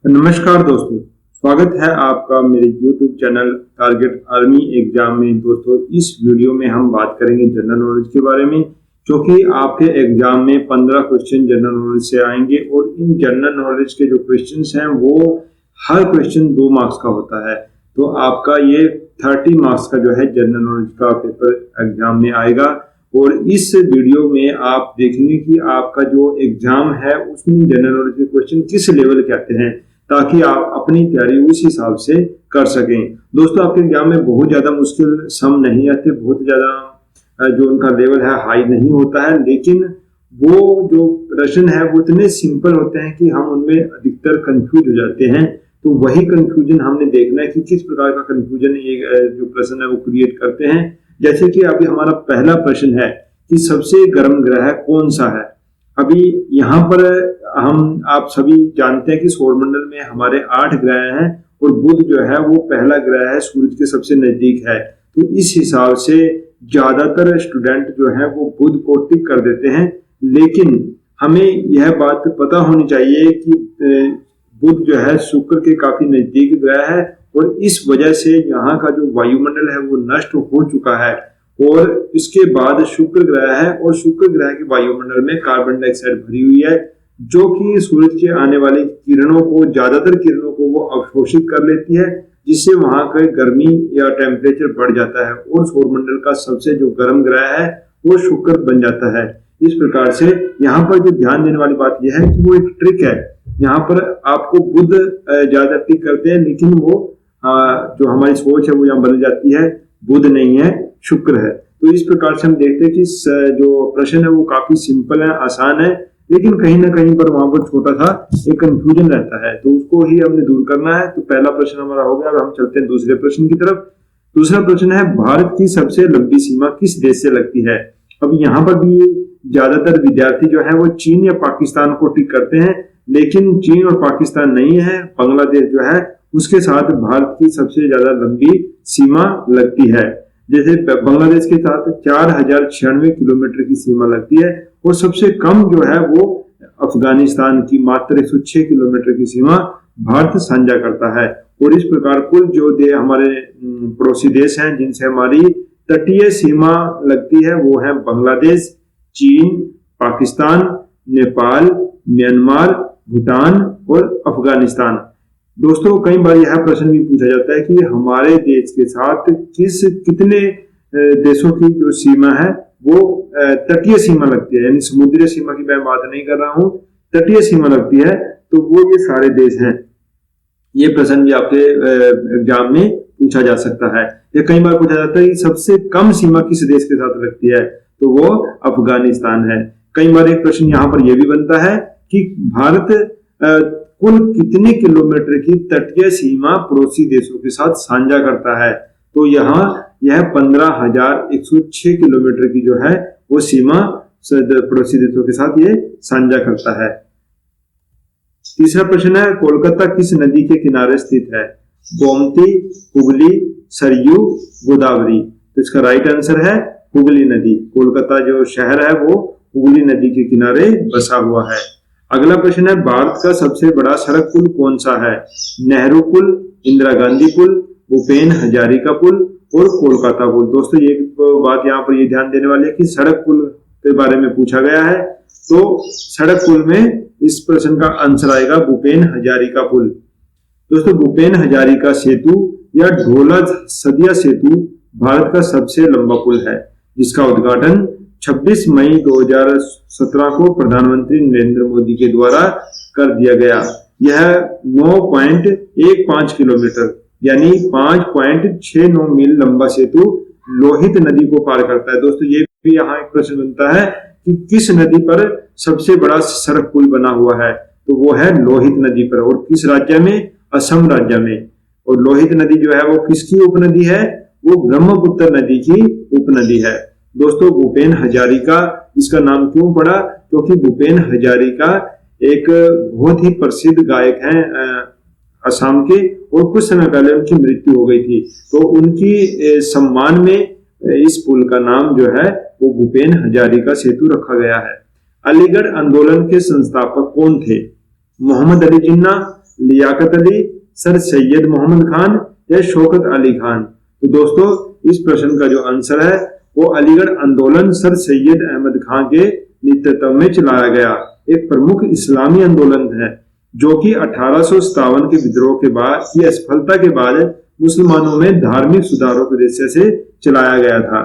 नमस्कार दोस्तों, स्वागत है आपका मेरे YouTube channel target army exam में। दोस्तों, इस वीडियो में हम बात करेंगे जनरल नॉलेज के बारे में, क्योंकि आपके एग्जाम में 15 क्वेश्चन जनरल नॉलेज से आएंगे और इन जनरल नॉलेज के जो क्वेश्चंस हैं वो हर क्वेश्चन 2 मार्क्स का होता है। तो आपका ये 30 मार्क्स का जो है जनरल नॉलेज का पेपर एग्जाम में आएगा। और इस वीडियो में आप देखेंगे कि आपका जो एग्जाम है उसमें जनरल नॉलेज के क्वेश्चन किस लेवल के आते हैं, ताकि आप अपनी तैयारी उस हिसाब से कर सकें। दोस्तों, आपके एग्जाम में बहुत ज्यादा मुश्किल सम नहीं आते, बहुत ज्यादा जो उनका लेवल है हाई नहीं होता है, लेकिन वो जो प्रश्न है वो इतने सिंपल होते हैं कि हम उनमें अधिकतर कंफ्यूज हो जाते हैं। तो वही कंफ्यूजन हमने देखना है कि किस प्रकार का कंफ्यूजन ये जो प्रश्न है वो क्रिएट करते हैं। जैसे कि अभी हमारा पहला प्रश्न है कि सबसे गर्म ग्रह कौन सा है। अभी यहाँ पर आप सभी जानते हैं कि सौरमंडल में हमारे 8 ग्रह हैं और बुध जो है वो पहला ग्रह है, सूरज के सबसे नजदीक है। तो इस हिसाब से ज्यादातर स्टूडेंट जो है वो बुध को टिक कर देते हैं, लेकिन हमें यह बात पता होनी चाहिए कि बुध जो है शुक्र के काफी नजदीक ग्रह है और इस वजह से यहाँ का जो वायुमंडल है वो नष्ट हो चुका है। और इसके बाद शुक्र ग्रह है और शुक्र ग्रह के वायुमंडल में कार्बन डाइऑक्साइड भरी हुई है, जो कि सूरज के आने वाली किरणों को, ज्यादातर किरणों को वो अवशोषित कर लेती है, जिससे वहां का गर्मी या टेम्परेचर बढ़ जाता है और सौरमंडल का सबसे जो गर्म ग्रह है वो शुक्र बन जाता है। इस प्रकार से यहाँ पर जो ध्यान देने वाली बात यह है कि वो एक ट्रिक है। यहाँ पर आपको बुध ज्यादा टिक करते हैं, लेकिन वो जो हमारी सोच है वो यहाँ बदल जाती है, बुध नहीं है शुक्र है। तो इस प्रकार से हम देखते हैं कि जो प्रश्न है वो काफी सिंपल है, आसान है, लेकिन कहीं ना कहीं पर वहां पर छोटा सा एक कंफ्यूजन रहता है, तो उसको ही हमने दूर करना है। तो पहला प्रश्न हमारा हो गया। अब हम चलते हैं दूसरे प्रश्न की तरफ। दूसरा प्रश्न है, भारत की सबसे लंबी सीमा किस देश से लगती है। अब यहाँ पर भी ज्यादातर विद्यार्थी जो है वो चीन या पाकिस्तान को टिक करते हैं, लेकिन चीन और पाकिस्तान नहीं है, बांग्लादेश जो है उसके साथ भारत की सबसे ज्यादा लंबी सीमा लगती है। जैसे बांग्लादेश के साथ 4096 किलोमीटर की सीमा लगती है और सबसे कम जो है वो अफगानिस्तान की मात्र 106 किलोमीटर की सीमा भारत साझा करता है। और इस प्रकार कुल जो हमारे पड़ोसी देश हैं जिनसे हमारी तटीय सीमा लगती है वो है बांग्लादेश, चीन, पाकिस्तान, नेपाल, म्यांमार, भूटान और अफगानिस्तान। दोस्तों, कई बार यह प्रश्न भी पूछा जाता है कि हमारे देश के साथ कितने देशों की जो सीमा है वो तटीय सीमा लगती है, यानी समुद्री सीमा की मैं बात नहीं कर रहा हूं, तटीय सीमा लगती है, तो वो ये सारे देश हैं। ये प्रश्न भी आपके एग्जाम में पूछा जा सकता है। या कई बार पूछा जाता है कि सबसे कम सीमा किस देश के साथ लगती है, तो वो अफगानिस्तान है। कई बार एक प्रश्न यहाँ पर यह भी बनता है कि भारत कुल कितने किलोमीटर की तटीय सीमा पड़ोसी देशों के साथ साझा करता है। तो यहाँ यह 15,106 किलोमीटर की जो है वो सीमा पड़ोसी देशों के साथ ये साझा करता है। तीसरा प्रश्न है, कोलकाता किस नदी के किनारे स्थित है। गोमती, हुगली, सरयू, गोदावरी। तो इसका राइट आंसर है हुगली नदी। कोलकाता जो शहर है वो हुगली नदी के किनारे बसा हुआ है। अगला प्रश्न है, भारत का सबसे बड़ा सड़क पुल कौन सा है। नेहरू पुल, इंदिरा गांधी पुल, भूपेन हजारिका पुल और कोलकाता पुल। दोस्तों, ये बात यहाँ पर ये ध्यान देने वाली है कि सड़क पुल के बारे में पूछा गया है, तो सड़क पुल में इस प्रश्न का आंसर आएगा भूपेन हजारिका पुल। दोस्तों, भूपेन हजारिका सेतु या ढोला सदिया सेतु भारत का सबसे लंबा पुल है, जिसका उद्घाटन 26 मई 2017 को प्रधानमंत्री नरेंद्र मोदी के द्वारा कर दिया गया। यह 9.15 किलोमीटर यानी 5.69 मील लंबा सेतु लोहित नदी को पार करता है। दोस्तों, ये भी यहाँ एक प्रश्न बनता है कि किस नदी पर सबसे बड़ा सड़क पुल बना हुआ है, तो वो है लोहित नदी पर। और किस राज्य में, असम राज्य में। और लोहित नदी जो है वो किसकी उपनदी है, वो ब्रह्मपुत्र नदी की उपनदी है। दोस्तों, भूपेन हजारिका इसका नाम क्यों पड़ा, क्योंकि भूपेन हजारिका एक बहुत ही प्रसिद्ध गायक हैं असम के, और कुछ समय पहले उनकी मृत्यु हो गई थी। तो उनकी सम्मान में इस पुल का नाम जो है वो भूपेन हजारिका सेतु रखा गया है। अलीगढ़ आंदोलन के संस्थापक कौन थे। मोहम्मद अली जिन्ना, लियाकत अली, सर सैयद मोहम्मद खान या शौकत अली खान? तो दोस्तों इस प्रश्न का जो आंसर है वो अलीगढ़ आंदोलन सर सैयद अहमद खान के नेतृत्व में चलाया गया एक प्रमुख इस्लामी आंदोलन है, जो कि 1857 के विद्रोह के बाद की असफलता के बाद मुसलमानों में धार्मिक सुधारों के उद्देश्य से चलाया गया था।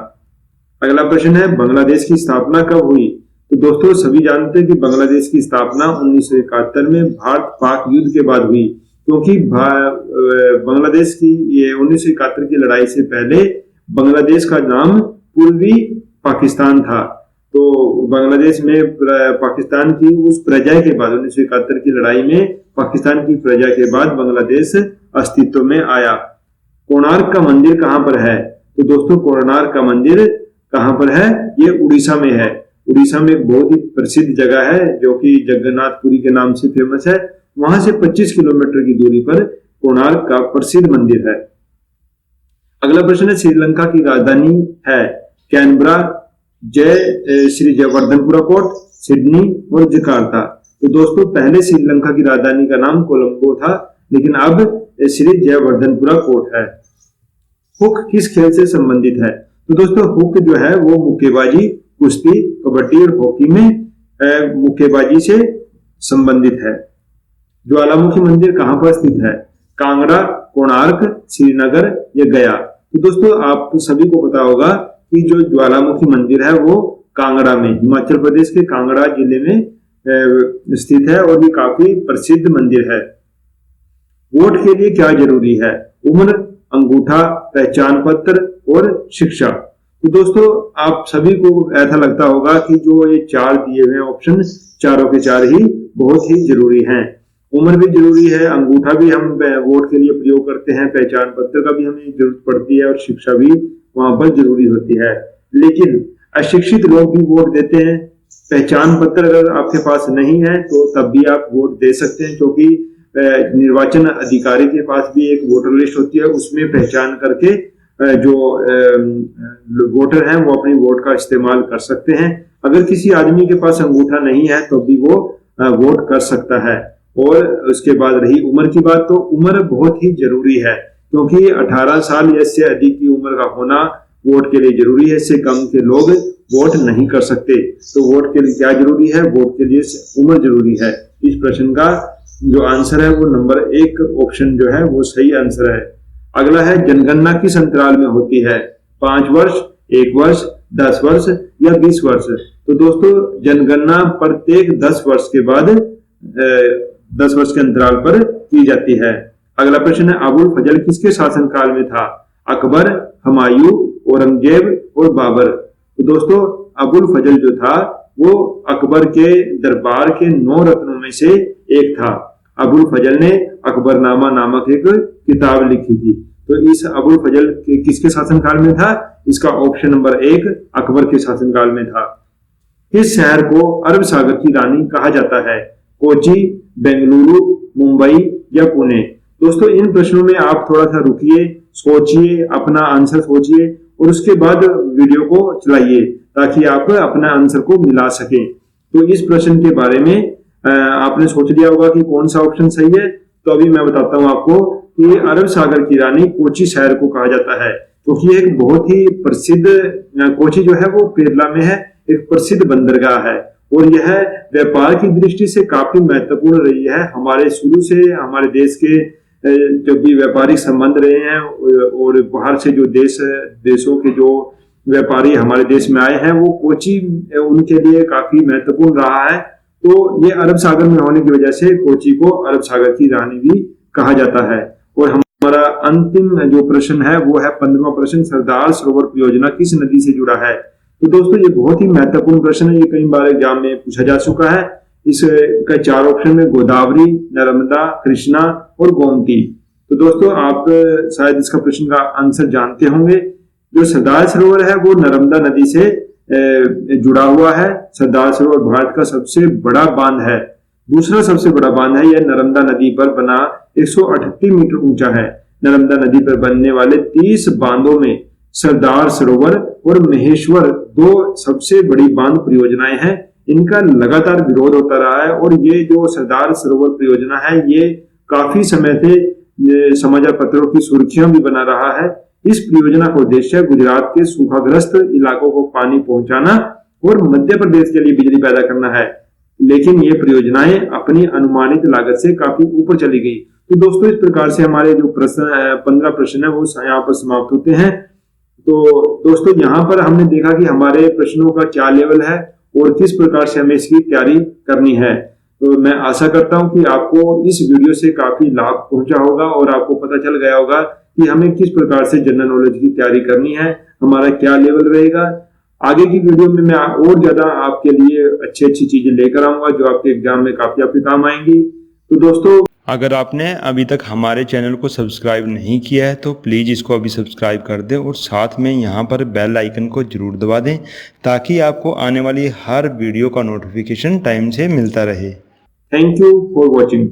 अगला प्रश्न है, बांग्लादेश की स्थापना कब हुई? तो दोस्तों सभी जानते हैं कि बांग्लादेश की स्थापना 1971 में भारत पाक युद्ध के बाद हुई, क्योंकि बांग्लादेश की ये 1971 की लड़ाई से पहले बांग्लादेश का नाम पूर्वी पाकिस्तान था। तो बांग्लादेश में पाकिस्तान की उस प्रजा के बाद 1971 की लड़ाई में पाकिस्तान की प्रजा के बाद बांग्लादेश अस्तित्व में आया। कोणार्क का मंदिर कहाँ पर है? तो दोस्तों कोणार्क का मंदिर कहाँ पर है? ये उड़ीसा में है। उड़ीसा में एक बहुत ही प्रसिद्ध जगह है जो कि जगन्नाथपुरी के नाम से फेमस है। वहां से 25 किलोमीटर की दूरी पर कोणार्क का प्रसिद्ध मंदिर है। अगला प्रश्न है, श्रीलंका की राजधानी है कैनबरा, श्री जयवर्धनपुरा कोट, सिडनी और जकार्ता? तो दोस्तों पहले श्रीलंका की राजधानी का नाम कोलंबो था, लेकिन अब श्री जयवर्धनपुरा कोट है। हुक किस खेल से संबंधित है? तो दोस्तों हुक जो है वो मुक्केबाजी, कुश्ती, कबड्डी और हॉकी में मुक्केबाजी से संबंधित है। ज्वालामुखी मंदिर कहां पर स्थित है? कांगड़ा, कोणार्क, श्रीनगर या गया? तो दोस्तों आप सभी को पता होगा कि जो ज्वालामुखी मंदिर है वो कांगड़ा में, हिमाचल प्रदेश के कांगड़ा जिले में स्थित है और ये काफी प्रसिद्ध मंदिर है। वोट के लिए क्या जरूरी है? उम्र, अंगूठा, पहचान पत्र और शिक्षा? तो दोस्तों आप सभी को ऐसा लगता होगा कि जो ये चार दिए हुए ऑप्शन चारों के चार ही बहुत ही जरूरी हैं। उम्र भी जरूरी है, अंगूठा भी हम वोट के लिए प्रयोग करते हैं, पहचान पत्र का भी हमें जरूरत पड़ती है और शिक्षा भी वहां पर जरूरी होती है। लेकिन अशिक्षित लोग भी वोट देते हैं। पहचान पत्र अगर आपके पास नहीं है तो तब भी आप वोट दे सकते हैं, क्योंकि निर्वाचन अधिकारी के पास भी एक वोटर लिस्ट होती है, उसमें पहचान करके जो वोटर हैं वो अपनी वोट का इस्तेमाल कर सकते हैं। अगर किसी आदमी के पास अंगूठा नहीं है तो भी वो वोट कर सकता है। और उसके बाद रही उम्र की बात, तो उम्र बहुत ही जरूरी है, क्योंकि 18 साल या इससे अधिक की उम्र का होना वोट के लिए जरूरी है। इससे कम के लोग वोट नहीं कर सकते। तो वोट के लिए क्या जरूरी है? वोट के लिए उम्र जरूरी है। इस प्रश्न का जो आंसर है वो नंबर 1 ऑप्शन जो है वो सही आंसर है। अगला है, जनगणना किस अंतराल में होती है? 5 वर्ष, 1 वर्ष, 10 वर्ष या 20 वर्ष? तो दोस्तों जनगणना प्रत्येक 10 वर्ष के बाद 10 वर्ष के अंतराल पर की जाती है। अगला प्रश्न है, अबुल फजल किसके शासनकाल में था? अकबर, हुमायूं, औरंगजेब और बाबर? तो दोस्तों अबुल फजल जो था वो अकबर के दरबार के 9 रत्नों में से एक था। अबुल फजल ने अकबरनामा नामक एक किताब लिखी थी। तो इस अबुल फजल किसके शासनकाल में था? इसका ऑप्शन नंबर 1 अकबर के शासनकाल में था। किस शहर को अरब सागर की रानी कहा जाता है? कोची, बेंगलुरु, मुंबई या पुणे? दोस्तों इन प्रश्नों में आप थोड़ा सा रुकिए, सोचिए, अपना आंसर सोचिए और उसके बाद वीडियो को चलाइए ताकि आप अपना आंसर को मिला सकें। तो इस प्रश्न के बारे में आपने सोच लिया होगा कि कौन सा ऑप्शन सही है। तो अभी मैं बताता हूं आपको कि अरब सागर की रानी कोची शहर को कहा जाता है, क्योंकि तो एक बहुत ही प्रसिद्ध, कोची जो है वो केरला में है, एक प्रसिद्ध बंदरगाह है और यह व्यापार की दृष्टि से काफी महत्वपूर्ण रही है। हमारे शुरू से हमारे देश के जो भी व्यापारिक संबंध रहे हैं और बाहर से जो देशों के जो व्यापारी हमारे देश में आए हैं वो कोची उनके लिए काफी महत्वपूर्ण रहा है। तो ये अरब सागर में होने की वजह से कोची को अरब सागर की रानी भी कहा जाता है। और हमारा अंतिम जो प्रश्न है वो है 15वां प्रश्न, सरदार सरोवर परियोजना किस नदी से जुड़ा है? तो दोस्तों ये बहुत ही महत्वपूर्ण प्रश्न है, ये कई बार एग्जाम में पूछा जा चुका है। इसका 4 ऑप्शन में गोदावरी, नर्मदा, कृष्णा और गोमती। तो दोस्तों आप शायद इसका प्रश्न का आंसर जानते होंगे। जो सरदार सरोवर है वो नर्मदा नदी से जुड़ा हुआ है। सरदार सरोवर भारत का सबसे बड़ा बांध है। दूसरा सबसे बड़ा बांध है यह नर्मदा नदी पर बना 138 मीटर ऊंचा है। नर्मदा नदी पर बनने वाले 30 बांधों में सरदार सरोवर और महेश्वर 2 सबसे बड़ी बांध परियोजनाएं हैं। इनका लगातार विरोध होता रहा है और ये जो सरदार सरोवर परियोजना है ये काफी समय से समाचार पत्रों की सुर्खियां भी बना रहा है। इस परियोजना का उद्देश्य गुजरात के सूखाग्रस्त इलाकों को पानी पहुंचाना और मध्य प्रदेश के लिए बिजली पैदा करना है, लेकिन ये परियोजनाएं अपनी अनुमानित लागत से काफी ऊपर चली गई। तो दोस्तों, इस प्रकार से हमारे जो 15 प्रश्न है वो यहाँ पर समाप्त होते हैं। तो दोस्तों, यहाँ पर हमने देखा कि हमारे प्रश्नों का क्या लेवल है और किस प्रकार से हमें इसकी तैयारी करनी है। तो मैं आशा करता हूं कि आपको इस वीडियो से काफी लाभ पहुंचा होगा और आपको पता चल गया होगा कि हमें किस प्रकार से जनरल नॉलेज की तैयारी करनी है, हमारा क्या लेवल रहेगा। आगे की वीडियो में मैं और ज्यादा आपके लिए अच्छी चीजें लेकर आऊंगा जो आपके एग्जाम में काफी आपके काम आएंगी। तो दोस्तों, अगर आपने अभी तक हमारे चैनल को सब्सक्राइब नहीं किया है तो प्लीज़ इसको अभी सब्सक्राइब कर दें और साथ में यहाँ पर बेल आइकन को ज़रूर दबा दें ताकि आपको आने वाली हर वीडियो का नोटिफिकेशन टाइम से मिलता रहे। Thank you for watching.